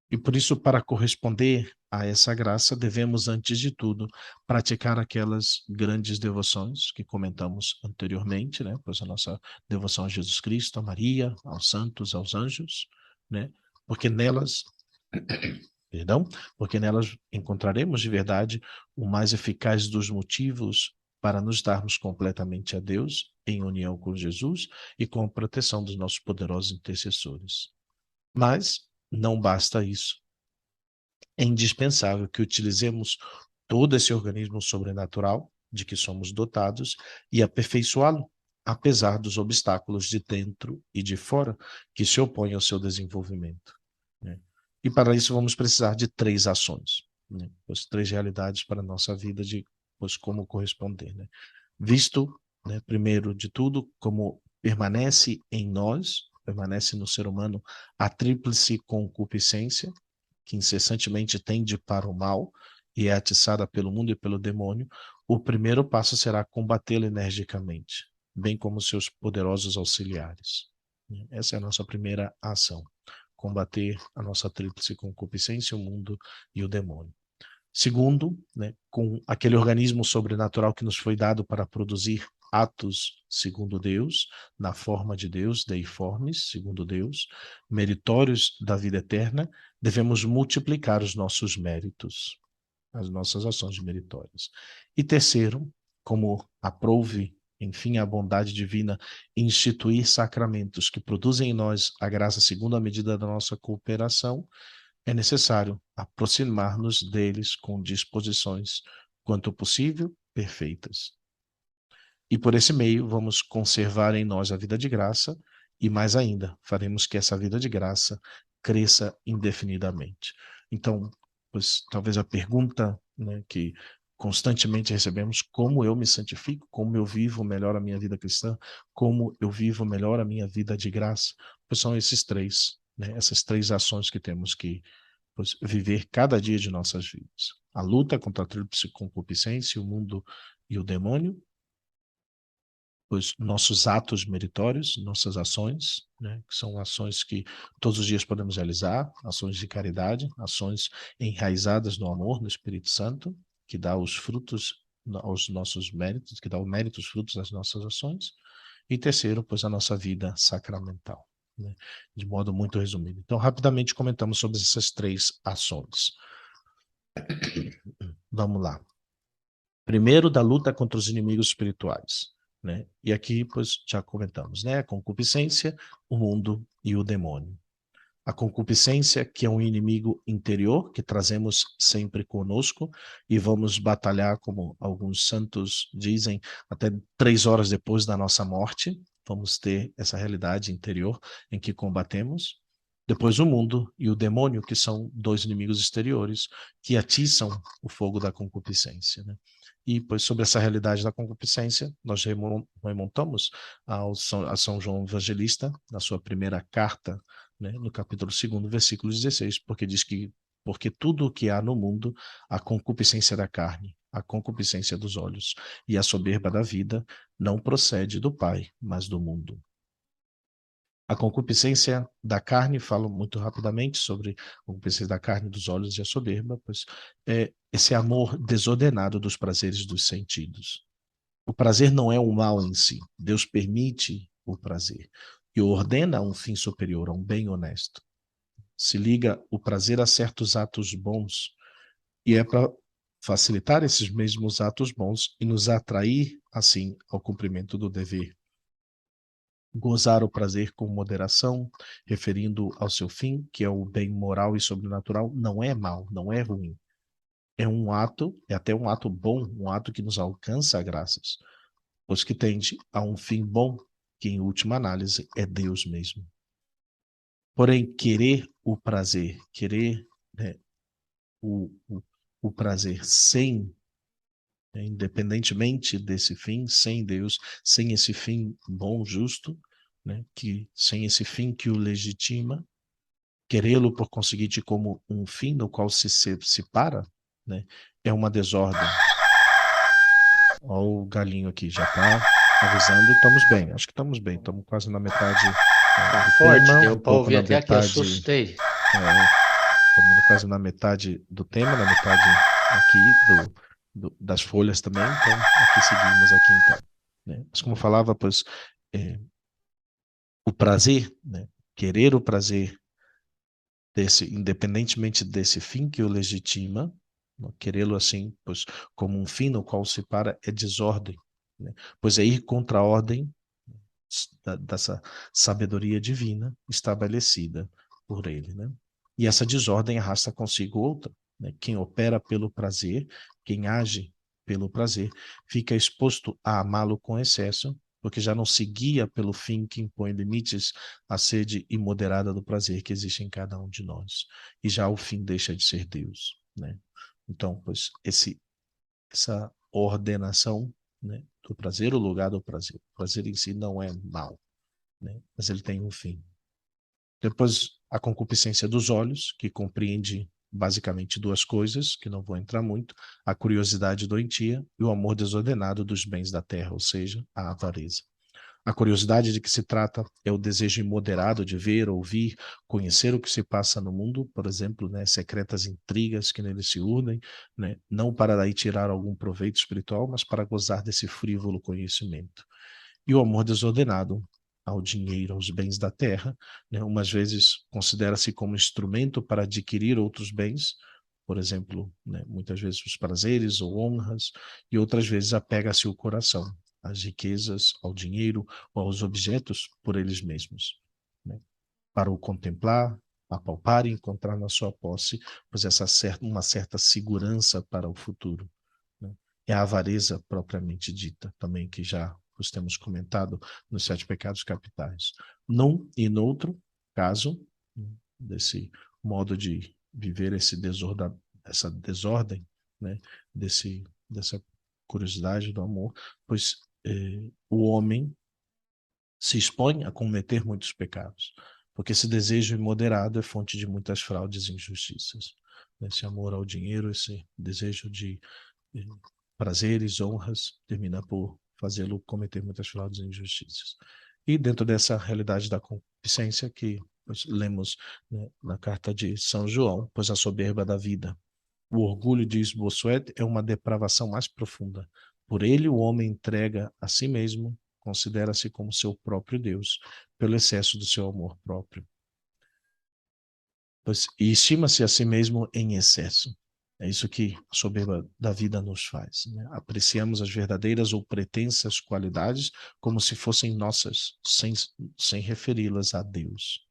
E por isso, para corresponder a essa graça, devemos, antes de tudo, praticar aquelas grandes devoções que comentamos anteriormente, né? Pois a nossa devoção a Jesus Cristo, a Maria, aos santos, aos anjos, né? Porque nelas, perdão, porque nelas encontraremos de verdade o mais eficaz dos motivos para nos darmos completamente a Deus, em união com Jesus e com a proteção dos nossos poderosos intercessores. Mas não basta isso. É indispensável que utilizemos todo esse organismo sobrenatural de que somos dotados e aperfeiçoá-lo, apesar dos obstáculos de dentro e de fora que se opõem ao seu desenvolvimento. Né? E para isso vamos precisar de 3 ações, né? As 3 realidades para a nossa vida de como corresponder. Né? Visto, né, primeiro de tudo, como permanece em nós, permanece no ser humano a tríplice concupiscência, que incessantemente tende para o mal e é atiçada pelo mundo e pelo demônio, o primeiro passo será combatê-la energicamente, bem como seus poderosos auxiliares. Essa é a nossa primeira ação, combater a nossa tríplice concupiscência, o mundo e o demônio. Segundo, né, com aquele organismo sobrenatural que nos foi dado para produzir atos segundo Deus, na forma de Deus, deiformes, segundo Deus, meritórios da vida eterna, devemos multiplicar os nossos méritos, as nossas ações meritórias. E terceiro, como aprouve, enfim, a bondade divina, instituir sacramentos que produzem em nós a graça segundo a medida da nossa cooperação, é necessário aproximar-nos deles com disposições, quanto possível, perfeitas. E por esse meio vamos conservar em nós a vida de graça e, mais ainda, faremos que essa vida de graça cresça indefinidamente. Então, pois, talvez a pergunta, né, que constantemente recebemos, como eu me santifico, como eu vivo melhor a minha vida cristã, como eu vivo melhor a minha vida de graça, pois são esses 3, né, essas 3 ações que temos que viver cada dia de nossas vidas. A luta contra a tríplice concupiscência, o mundo e o demônio, os nossos atos meritórios, nossas ações, né, que são ações que todos os dias podemos realizar, ações de caridade, ações enraizadas no amor, no Espírito Santo, que dá os frutos aos nossos méritos, que dá o mérito, os frutos das nossas ações. E terceiro, pois a nossa vida sacramental, né, de modo muito resumido. Então, rapidamente comentamos sobre essas 3 ações. Vamos lá. Primeiro, da luta contra os inimigos espirituais, né? E aqui, pois, já comentamos, né? A concupiscência, o mundo e o demônio. A concupiscência, que é um inimigo interior, que trazemos sempre conosco e vamos batalhar, como alguns santos dizem, até 3 horas depois da nossa morte. Vamos ter essa realidade interior em que combatemos. Depois o mundo e o demônio, que são dois inimigos exteriores que atiçam o fogo da concupiscência, né? E, pois, sobre essa realidade da concupiscência, nós remontamos a São João Evangelista, na sua primeira carta, né, no capítulo 2, versículo 16, porque diz que porque tudo o que há no mundo, a concupiscência da carne, a concupiscência dos olhos e a soberba da vida, não procede do Pai, mas do mundo. A concupiscência da carne, falo muito rapidamente sobre a concupiscência da carne, dos olhos e a soberba, pois é esse amor desordenado dos prazeres dos sentidos. O prazer não é o mal em si. Deus permite o prazer e ordena um fim superior, a um bem honesto. Se liga o prazer a certos atos bons e é para facilitar esses mesmos atos bons e nos atrair, assim, ao cumprimento do dever. Gozar o prazer com moderação, referindo ao seu fim, que é o bem moral e sobrenatural, não é mal, não é ruim. É um ato, é até um ato bom, um ato que nos alcança graças, pois que tende a um fim bom, que em última análise é Deus mesmo. Porém, querer o prazer, querer, né, o prazer sem, né, independentemente desse fim, sem Deus, sem esse fim bom, justo, né, que sem esse fim que o legitima, querê-lo por conseguinte como um fim no qual se para, né, é uma desordem. Olha o galinho aqui, já está avisando, estamos bem, acho que estamos bem, estamos quase na metade Tá do forte, tema, deu um para pouco ouvir na até aqui, metade, assustei. estamos quase na metade do tema, na metade aqui das folhas também, então aqui seguimos aqui então. Né? Mas como eu falava, pois o prazer, né? Querer o prazer independentemente desse fim que o legitima, querê-lo assim, pois como um fim no qual se para é desordem, né? Pois é ir contra a ordem dessa sabedoria divina estabelecida por ele, né? E essa desordem arrasta consigo outra, né? Quem opera pelo prazer, quem age pelo prazer, fica exposto a amá-lo com excesso, porque já não se guia pelo fim que impõe limites à sede imoderada do prazer que existe em cada um de nós. E já o fim deixa de ser Deus, né? Então, pois essa ordenação, né, do prazer, o lugar do prazer. O prazer em si não é mal, né, mas ele tem um fim. Depois, a concupiscência dos olhos, que compreende basicamente duas coisas, que não vou entrar muito: a curiosidade doentia e o amor desordenado dos bens da terra, ou seja, a avareza. A curiosidade de que se trata é o desejo imoderado de ver, ouvir, conhecer o que se passa no mundo, por exemplo, né, secretas intrigas que nele se urdem, né, não para daí tirar algum proveito espiritual, mas para gozar desse frívolo conhecimento. E o amor desordenado ao dinheiro, aos bens da terra, né, umas vezes considera-se como instrumento para adquirir outros bens, por exemplo, né, muitas vezes os prazeres ou honras, e outras vezes apega-se o coração às riquezas, ao dinheiro ou aos objetos por eles mesmos, né, para o contemplar, apalpar e encontrar na sua posse, pois uma certa segurança para o futuro, né? É a avareza propriamente dita, também que já os temos comentado nos sete pecados capitais. Num e noutro caso, né, desse modo de viver essa desordem, né, dessa curiosidade do amor, pois o homem se expõe a cometer muitos pecados, porque esse desejo imoderado é fonte de muitas fraudes e injustiças. Esse amor ao dinheiro, esse desejo de prazeres, honras, termina por fazê-lo cometer muitas fraudes e injustiças. E dentro dessa realidade da concupiscência que lemos, né, na carta de São João, pois a soberba da vida, o orgulho, diz Bossuet, é uma depravação mais profunda. Por ele, o homem entrega a si mesmo, considera-se como seu próprio Deus, pelo excesso do seu amor próprio. E estima-se a si mesmo em excesso. É isso que a soberba da vida nos faz, né? Apreciamos as verdadeiras ou pretensas qualidades como se fossem nossas, sem referi-las a Deus.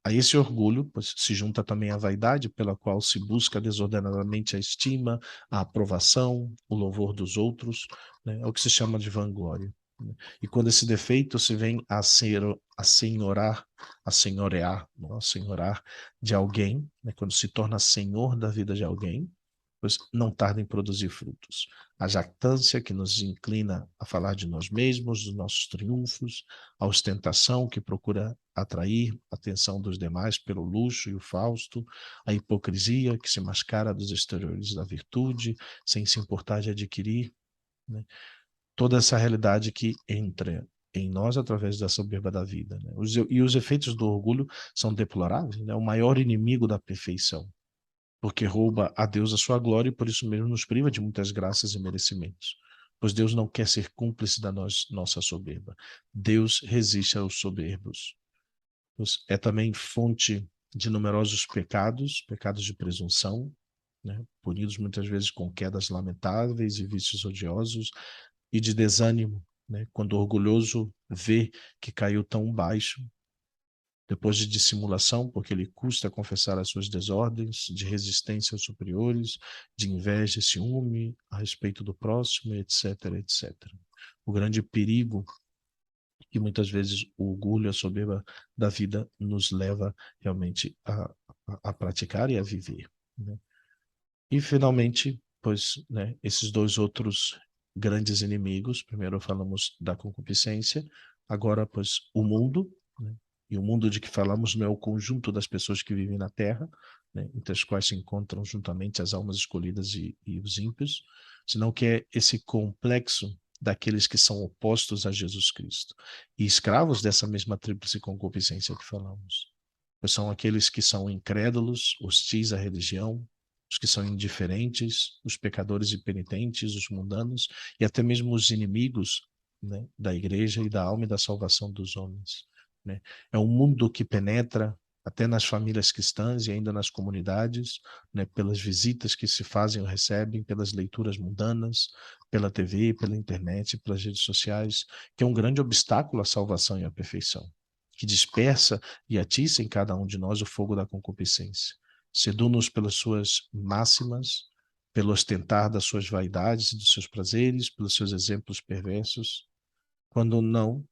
A esse orgulho, pois, se junta também a vaidade, pela qual se busca desordenadamente a estima, a aprovação, o louvor dos outros, né? É o que se chama de vanglória. E quando esse defeito se vem a senhorear de alguém, né? Quando se torna senhor da vida de alguém, pois não tarda em produzir frutos. A jactância que nos inclina a falar de nós mesmos, dos nossos triunfos, a ostentação que procura atrair a atenção dos demais pelo luxo e o fausto, a hipocrisia que se mascara dos exteriores da virtude, sem se importar de adquirir, né? Toda essa realidade que entra em nós através da soberba da vida, né? E os efeitos do orgulho são deploráveis, né? O maior inimigo da perfeição, porque rouba a Deus a sua glória e por isso mesmo nos priva de muitas graças e merecimentos. Pois Deus não quer ser cúmplice da nossa soberba. Deus resiste aos soberbos. Pois é também fonte de numerosos pecados, pecados de presunção, né? Punidos muitas vezes com quedas lamentáveis e vícios odiosos, e de desânimo, né? Quando o orgulhoso vê que caiu tão baixo, depois de dissimulação, porque lhe custa confessar as suas desordens, de resistência aos superiores, de inveja e ciúme a respeito do próximo, etc, etc. O grande perigo que muitas vezes o orgulho, a soberba da vida nos leva realmente a praticar e a viver, né? E finalmente, pois, né, esses dois outros grandes inimigos, primeiro falamos da concupiscência, agora, pois, o mundo, né? E o mundo de que falamos não é o conjunto das pessoas que vivem na Terra, né, entre as quais se encontram juntamente as almas escolhidas e os ímpios, senão que é esse complexo daqueles que são opostos a Jesus Cristo e escravos dessa mesma tríplice concupiscência que falamos. Pois são aqueles que são incrédulos, hostis à religião, os que são indiferentes, os pecadores e penitentes, os mundanos e até mesmo os inimigos, né, da igreja e da alma e da salvação dos homens, né? É um mundo que penetra até nas famílias cristãs e ainda nas comunidades, né, pelas visitas que se fazem ou recebem, pelas leituras mundanas, pela TV, pela internet, pelas redes sociais, que é um grande obstáculo à salvação e à perfeição, que dispersa e atiça em cada um de nós o fogo da concupiscência. Seduz-nos pelas suas máximas, pelo ostentar das suas vaidades e dos seus prazeres, pelos seus exemplos perversos, quando não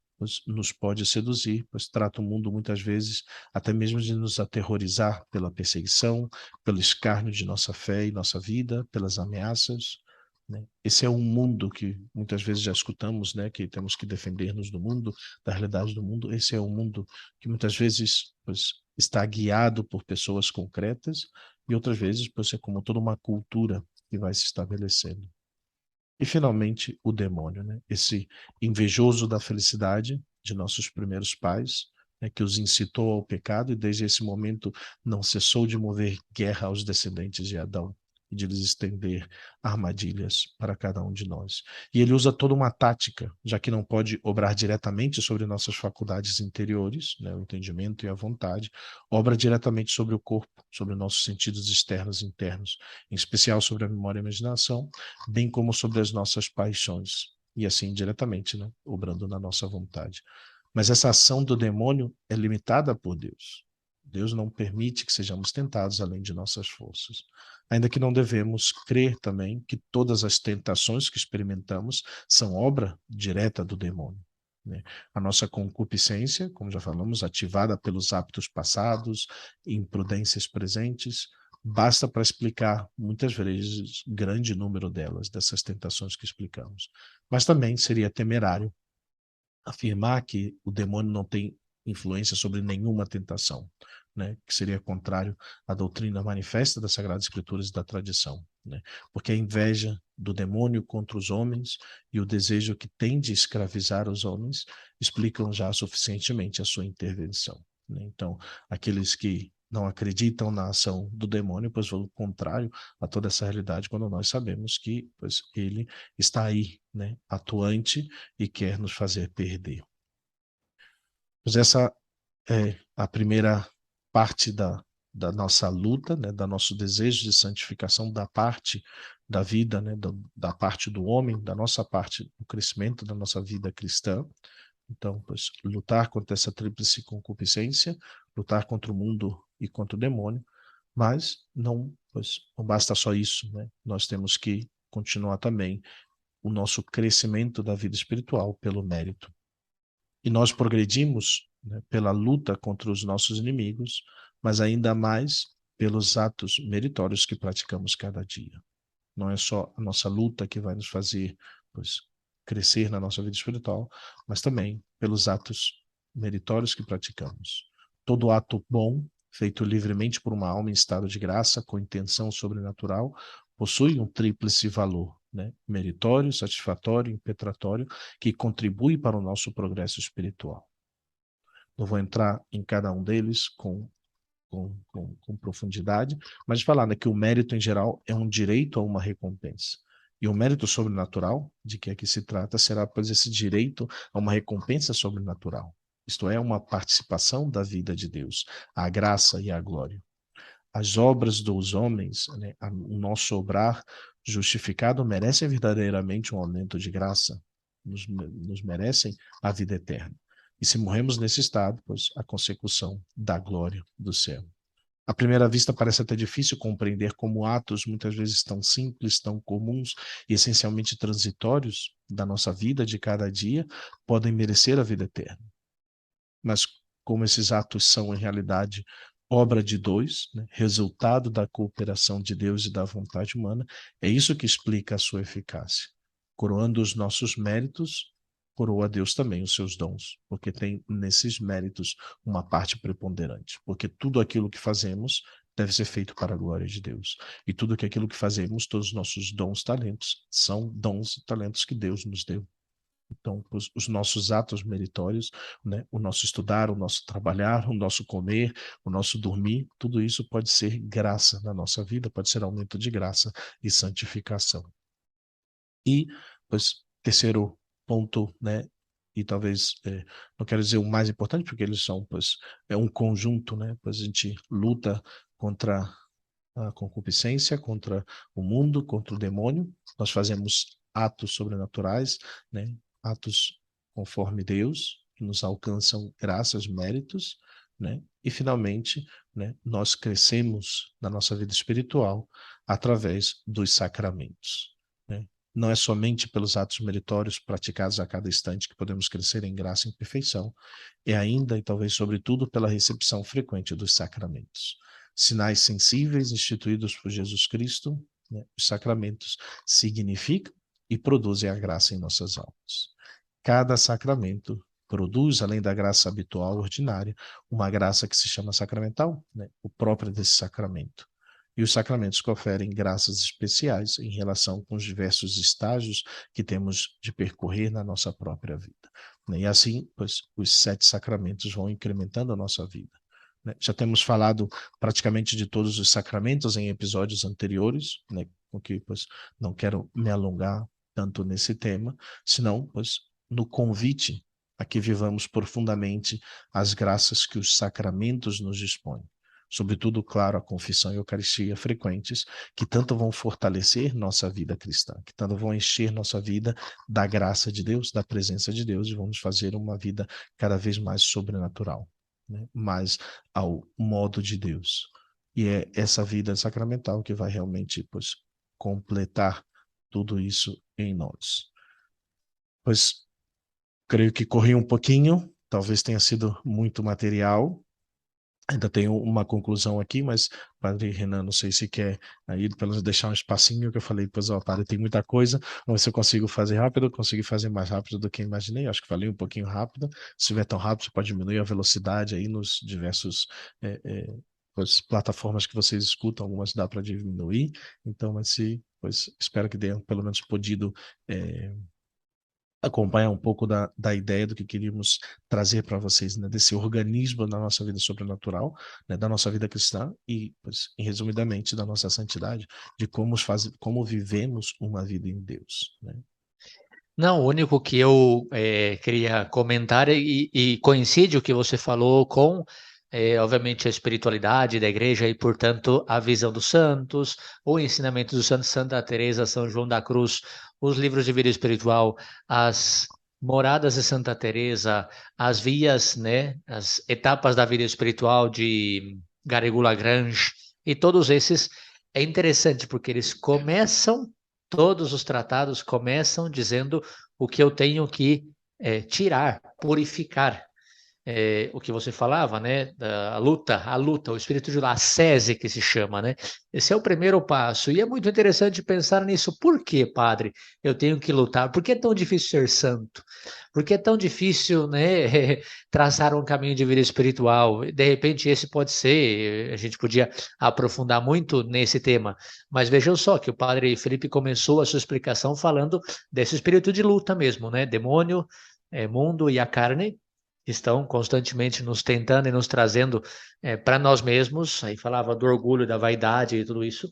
nos pode seduzir, pois trata o mundo muitas vezes até mesmo de nos aterrorizar pela perseguição, pelo escárnio de nossa fé e nossa vida, pelas ameaças, né? Esse é um mundo que muitas vezes já escutamos, né, que temos que defender-nos do mundo, da realidade do mundo. Esse é um mundo que muitas vezes, pois, está guiado por pessoas concretas e outras vezes, pois, é como toda uma cultura que vai se estabelecendo. E, finalmente, o demônio, né? Esse invejoso da felicidade de nossos primeiros pais, né, que os incitou ao pecado e desde esse momento não cessou de mover guerra aos descendentes de Adão e de lhes estender armadilhas para cada um de nós. E ele usa toda uma tática, já que não pode obrar diretamente sobre nossas faculdades interiores, né, o entendimento e a vontade, obra diretamente sobre o corpo, sobre nossos sentidos externos e internos, em especial sobre a memória e a imaginação, bem como sobre as nossas paixões, e assim diretamente, né, obrando na nossa vontade. Mas essa ação do demônio é limitada por Deus. Deus não permite que sejamos tentados além de nossas forças. Ainda que não devemos crer também que todas as tentações que experimentamos são obra direta do demônio, né? A nossa concupiscência, como já falamos, ativada pelos hábitos passados, imprudências presentes, basta para explicar muitas vezes grande número delas, dessas tentações que explicamos. Mas também seria temerário afirmar que o demônio não tem influência sobre nenhuma tentação, né? Que seria contrário à doutrina manifesta das Sagradas Escrituras e da tradição, né? Porque a inveja do demônio contra os homens e o desejo que tem de escravizar os homens explicam já suficientemente a sua intervenção, né? Então, aqueles que não acreditam na ação do demônio, pois vão contrário a toda essa realidade, quando nós sabemos que, pois, ele está aí, né, atuante e quer nos fazer perder. Pois essa é a primeira parte da nossa luta, né, da nosso desejo de santificação, da parte da vida, né, da parte do homem, da nossa parte do crescimento da nossa vida cristã. Então, pois, lutar contra essa tríplice concupiscência, lutar contra o mundo e contra o demônio, mas não, pois, não basta só isso, né? Nós temos que continuar também o nosso crescimento da vida espiritual pelo mérito. E nós progredimos, né, pela luta contra os nossos inimigos, mas ainda mais pelos atos meritórios que praticamos cada dia. Não é só a nossa luta que vai nos fazer, pois, crescer na nossa vida espiritual, mas também pelos atos meritórios que praticamos. Todo ato bom, feito livremente por uma alma em estado de graça, com intenção sobrenatural, possui um tríplice valor, né? Meritório, satisfatório e impetratório, que contribui para o nosso progresso espiritual. Não vou entrar em cada um deles com profundidade, mas falar, né, que o mérito em geral é um direito a uma recompensa. E o mérito sobrenatural, de que aqui se trata, será, pois, esse direito a uma recompensa sobrenatural. Isto é, uma participação da vida de Deus, a graça e a glória. As obras dos homens, né, o nosso obrar justificado, merecem verdadeiramente um aumento de graça, nos merecem a vida eterna. E se morremos nesse estado, pois a consecução da glória do céu. À primeira vista parece até difícil compreender como atos muitas vezes tão simples, tão comuns e essencialmente transitórios da nossa vida de cada dia podem merecer a vida eterna. Mas como esses atos são, em realidade, obra de dois, né, resultado da cooperação de Deus e da vontade humana, é isso que explica a sua eficácia. Coroando os nossos méritos, coroa a Deus também os seus dons, porque tem nesses méritos uma parte preponderante. Porque tudo aquilo que fazemos deve ser feito para a glória de Deus. E tudo aquilo que fazemos, todos os nossos dons, talentos, são dons e talentos que Deus nos deu. Então, os nossos atos meritórios, né, o nosso estudar, o nosso trabalhar, o nosso comer, o nosso dormir, tudo isso pode ser graça na nossa vida, pode ser aumento de graça e santificação. E, pois, terceiro ponto, né, e talvez, não quero dizer o mais importante, porque eles são, pois, é um conjunto, né, pois a gente luta contra a concupiscência, contra o mundo, contra o demônio. Nós fazemos atos sobrenaturais, né? Atos conforme Deus, que nos alcançam graças, méritos, né? E finalmente, né, nós crescemos na nossa vida espiritual através dos sacramentos, né? Não é somente pelos atos meritórios praticados a cada instante que podemos crescer em graça e em perfeição, é ainda e talvez sobretudo pela recepção frequente dos sacramentos. Sinais sensíveis instituídos por Jesus Cristo, né, os sacramentos significam e produzem a graça em nossas almas. Cada sacramento produz, além da graça habitual ordinária, uma graça que se chama sacramental, né, o próprio desse sacramento. E os sacramentos conferem graças especiais em relação com os diversos estágios que temos de percorrer na nossa própria vida. E assim, pois, os 7 sacramentos vão incrementando a nossa vida. Já temos falado praticamente de todos os sacramentos em episódios anteriores, né, com que, pois, não quero me alongar tanto nesse tema, senão, pois, no convite a que vivamos profundamente as graças que os sacramentos nos dispõem. Sobretudo, claro, a confissão e a Eucaristia frequentes, que tanto vão fortalecer nossa vida cristã, que tanto vão encher nossa vida da graça de Deus, da presença de Deus, e vão nos fazer uma vida cada vez mais sobrenatural, né? Mais ao modo de Deus. E é essa vida sacramental que vai realmente, pois, completar tudo isso em nós. Pois, creio que corri um pouquinho, talvez tenha sido muito material. Ainda tenho uma conclusão aqui, mas, Padre Renan, não sei se quer aí, pelo menos deixar um espacinho, que eu falei, pois, ó, Padre, tem muita coisa, vamos ver se eu consigo fazer rápido, consegui fazer mais rápido do que imaginei, acho que falei um pouquinho rápido, se estiver tão rápido, você pode diminuir a velocidade aí nos diversos as plataformas que vocês escutam, algumas dá para diminuir, então, mas se, pois, espero que tenham pelo menos podido acompanhar um pouco da ideia do que queríamos trazer para vocês, né, desse organismo da nossa vida sobrenatural, né, da nossa vida cristã e, pois, em resumidamente, da nossa santidade, de como vivemos uma vida em Deus, né? Não, o único que eu queria comentar e coincide o que você falou com, obviamente, a espiritualidade da igreja e, portanto, a visão dos santos, o ensinamento dos santos, Santa Teresa, São João da Cruz, os livros de vida espiritual, as moradas de Santa Teresa, as vias, né, as etapas da vida espiritual de Garrigou Lagrange e todos esses é interessante porque eles começam Todos os tratados começam dizendo o que eu tenho que tirar, purificar. O que você falava, né? A luta, o espírito de lá, a sese que se chama, né? Esse é o primeiro passo. E é muito interessante pensar nisso. Por que, padre, eu tenho que lutar? Por que é tão difícil ser santo? Por que é tão difícil, né, traçar um caminho de vida espiritual? De repente, esse pode ser, a gente podia aprofundar muito nesse tema, mas vejam só que o padre Felipe começou a sua explicação falando desse espírito de luta mesmo, né? Demônio, mundo e a carne estão constantemente nos tentando e nos trazendo para nós mesmos. Aí falava do orgulho, da vaidade e tudo isso.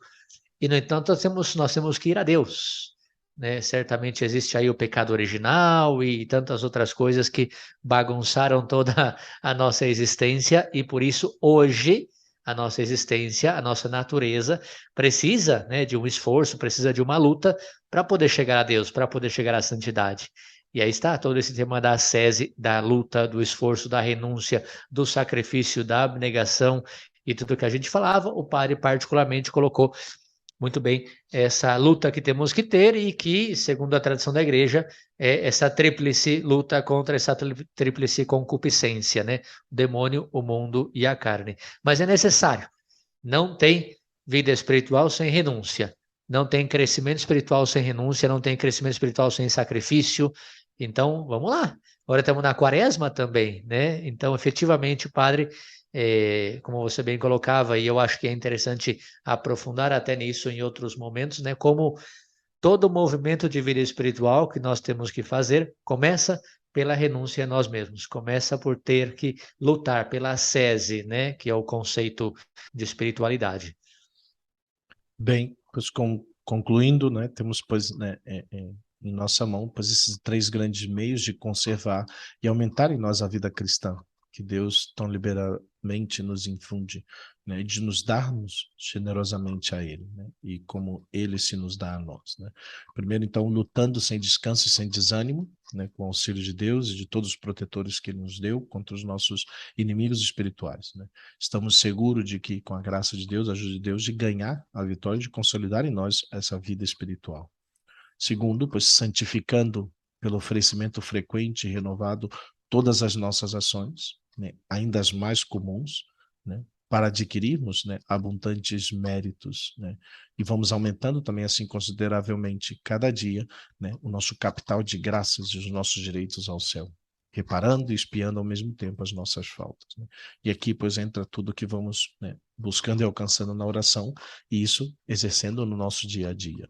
E, no entanto, nós temos que ir a Deus. Né? Certamente existe aí o pecado original e tantas outras coisas que bagunçaram toda a nossa existência, e por isso, hoje, a nossa existência, a nossa natureza precisa, né, de um esforço, precisa de uma luta para poder chegar a Deus, para poder chegar à santidade. E aí está todo esse tema da ascese, da luta, do esforço, da renúncia, do sacrifício, da abnegação e tudo que a gente falava. O padre particularmente colocou muito bem essa luta que temos que ter e que, segundo a tradição da igreja, é essa tríplice luta contra essa tríplice concupiscência, né? O demônio, o mundo e a carne. Mas é necessário. Não tem vida espiritual sem renúncia. Não tem crescimento espiritual sem renúncia, não tem crescimento espiritual sem sacrifício. Então, vamos lá. Agora estamos na quaresma também, né? Então, efetivamente, o padre, como você bem colocava, e eu acho que é interessante aprofundar até nisso em outros momentos, né? Como todo movimento de vida espiritual que nós temos que fazer começa pela renúncia a nós mesmos, começa por ter que lutar pela ascese, né? Que é o conceito de espiritualidade. Bem, pois concluindo, né, temos, pois, né, em nossa mão, pois, esses três grandes meios de conservar e aumentar em nós a vida cristã, que Deus tão liberalmente nos infunde, né, de nos darmos generosamente a Ele, né, e como Ele se nos dá a nós, né. Primeiro, então, lutando sem descanso e sem desânimo, né, com o auxílio de Deus e de todos os protetores que Ele nos deu contra os nossos inimigos espirituais, né. Estamos seguros de que, com a graça de Deus, a ajuda de Deus, de ganhar a vitória, de consolidar em nós essa vida espiritual. Segundo, pois santificando pelo oferecimento frequente e renovado todas as nossas ações, né, ainda as mais comuns, né, para adquirirmos, né, abundantes méritos, né, e vamos aumentando também assim consideravelmente cada dia, né, o nosso capital de graças e os nossos direitos ao céu, reparando e espiando ao mesmo tempo as nossas faltas, né? E aqui, pois, entra tudo que vamos, né, buscando e alcançando na oração, e isso exercendo no nosso dia a dia.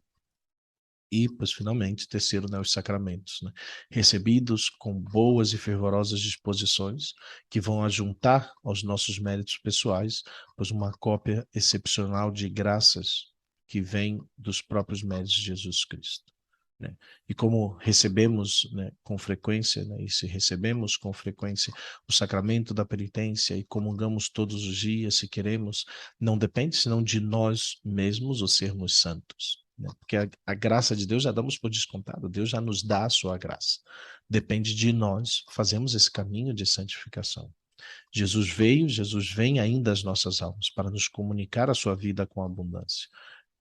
E, pois, finalmente, terceiro, né, os sacramentos, né, recebidos com boas e fervorosas disposições, que vão ajuntar aos nossos méritos pessoais, pois, uma cópia excepcional de graças que vem dos próprios méritos de Jesus Cristo. Né? E como recebemos, né, com frequência, né, e se recebemos com frequência o sacramento da penitência e comungamos todos os dias, se queremos, não depende senão de nós mesmos o sermos santos, né? Porque a graça de Deus já damos por descontado, Deus já nos dá a sua graça. Depende de nós fazermos esse caminho de santificação. Jesus veio, Jesus vem ainda às nossas almas para nos comunicar a sua vida com abundância.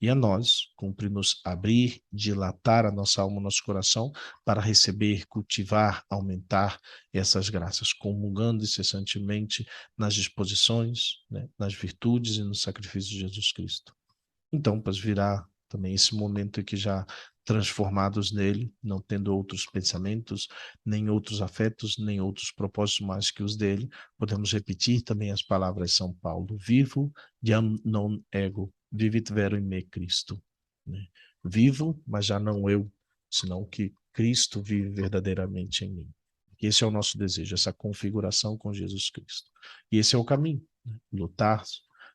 E a nós, cumpre-nos abrir, dilatar a nossa alma, o nosso coração, para receber, cultivar, aumentar essas graças, comungando incessantemente nas disposições, né, nas virtudes e no sacrifício de Jesus Cristo. Então, pois virá também esse momento em que já transformados nele, não tendo outros pensamentos, nem outros afetos, nem outros propósitos mais que os dele, podemos repetir também as palavras de São Paulo: vivo, diam non ego, vivit vero in me Cristo. Né? Vivo, mas já não eu, senão que Cristo vive verdadeiramente em mim. E esse é o nosso desejo, essa configuração com Jesus Cristo. E esse é o caminho, né? Lutar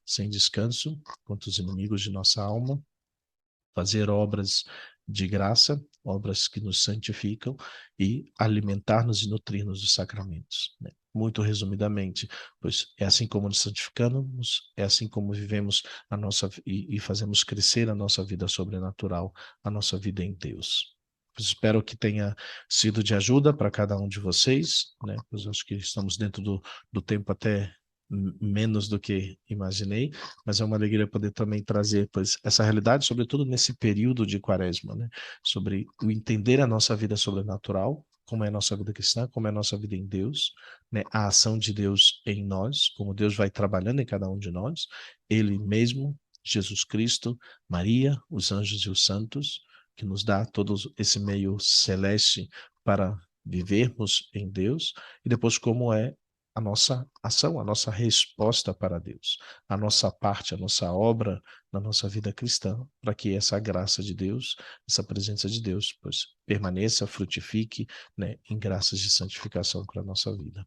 sem descanso contra os inimigos de nossa alma, fazer obras de graça, obras que nos santificam e alimentar-nos e nutrir-nos dos sacramentos. Né? Muito resumidamente, pois é assim como nos santificamos, é assim como vivemos a nossa e fazemos crescer a nossa vida sobrenatural, a nossa vida em Deus. Pois espero que tenha sido de ajuda para cada um de vocês, né? Pois acho que estamos dentro do tempo até menos do que imaginei, mas é uma alegria poder também trazer, pois, essa realidade, sobretudo nesse período de quaresma, né? Sobre o entender a nossa vida sobrenatural, como é a nossa vida cristã, como é a nossa vida em Deus, né? A ação de Deus em nós, como Deus vai trabalhando em cada um de nós, Ele mesmo, Jesus Cristo, Maria, os anjos e os santos, que nos dá todo esse meio celeste para vivermos em Deus, e depois como é a nossa ação, a nossa resposta para Deus, a nossa parte, a nossa obra na nossa vida cristã, para que essa graça de Deus, essa presença de Deus, pois permaneça, frutifique, né, em graças de santificação para a nossa vida.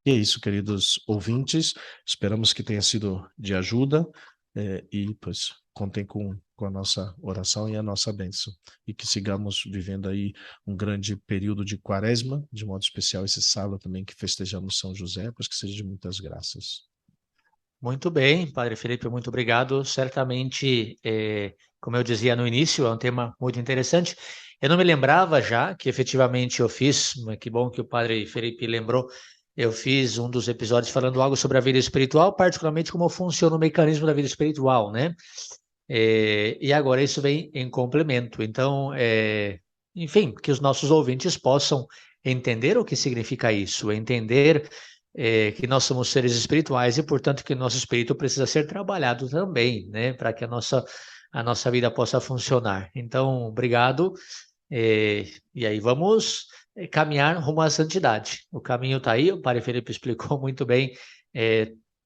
E é isso, queridos ouvintes, esperamos que tenha sido de ajuda, e pois contem com a nossa oração e a nossa bênção, e que sigamos vivendo aí um grande período de quaresma, de modo especial esse sábado também que festejamos São José, pois que seja de muitas graças. Muito bem, Padre Felipe, muito obrigado. Certamente, como eu dizia no início, é um tema muito interessante. Eu não me lembrava já que efetivamente eu fiz, mas que bom que o Padre Felipe lembrou, eu fiz um dos episódios falando algo sobre a vida espiritual, particularmente como funciona o mecanismo da vida espiritual, né? E agora isso vem em complemento. Então, enfim, que os nossos ouvintes possam entender o que significa isso, entender que nós somos seres espirituais e, portanto, que nosso espírito precisa ser trabalhado também, né, para que a nossa vida possa funcionar. Então, obrigado. E aí vamos caminhar rumo à santidade. O caminho está aí, o Padre Felipe explicou muito bem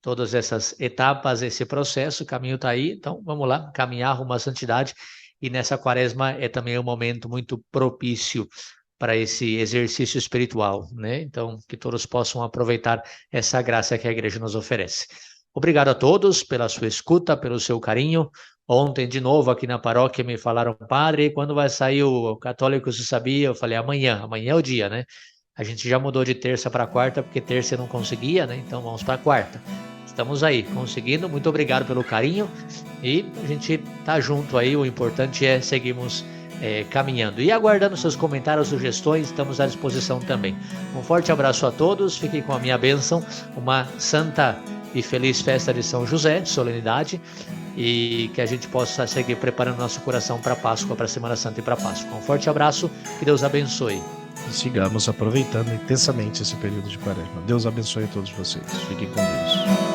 todas essas etapas, esse processo, o caminho está aí, então vamos lá, caminhar rumo à santidade, e nessa quaresma é também um momento muito propício para esse exercício espiritual, né? Então, que todos possam aproveitar essa graça que a igreja nos oferece. Obrigado a todos pela sua escuta, pelo seu carinho. Ontem, de novo, aqui na paróquia, me falaram, padre, quando vai sair o Católico Se Sabia? Eu falei, amanhã é o dia, né? A gente já mudou de terça para quarta, porque terça eu não conseguia, né? Então vamos para quarta. Estamos aí, conseguindo. Muito obrigado pelo carinho e a gente tá junto aí. O importante é seguirmos caminhando. E aguardando seus comentários, sugestões, estamos à disposição também. Um forte abraço a todos, fiquem com a minha bênção. Uma santa e feliz festa de São José, solenidade, e que a gente possa seguir preparando nosso coração para a Páscoa, para a Semana Santa e para a Páscoa. Um forte abraço, que Deus abençoe. E sigamos aproveitando intensamente esse período de quaresma. Deus abençoe a todos vocês. Fiquem com Deus.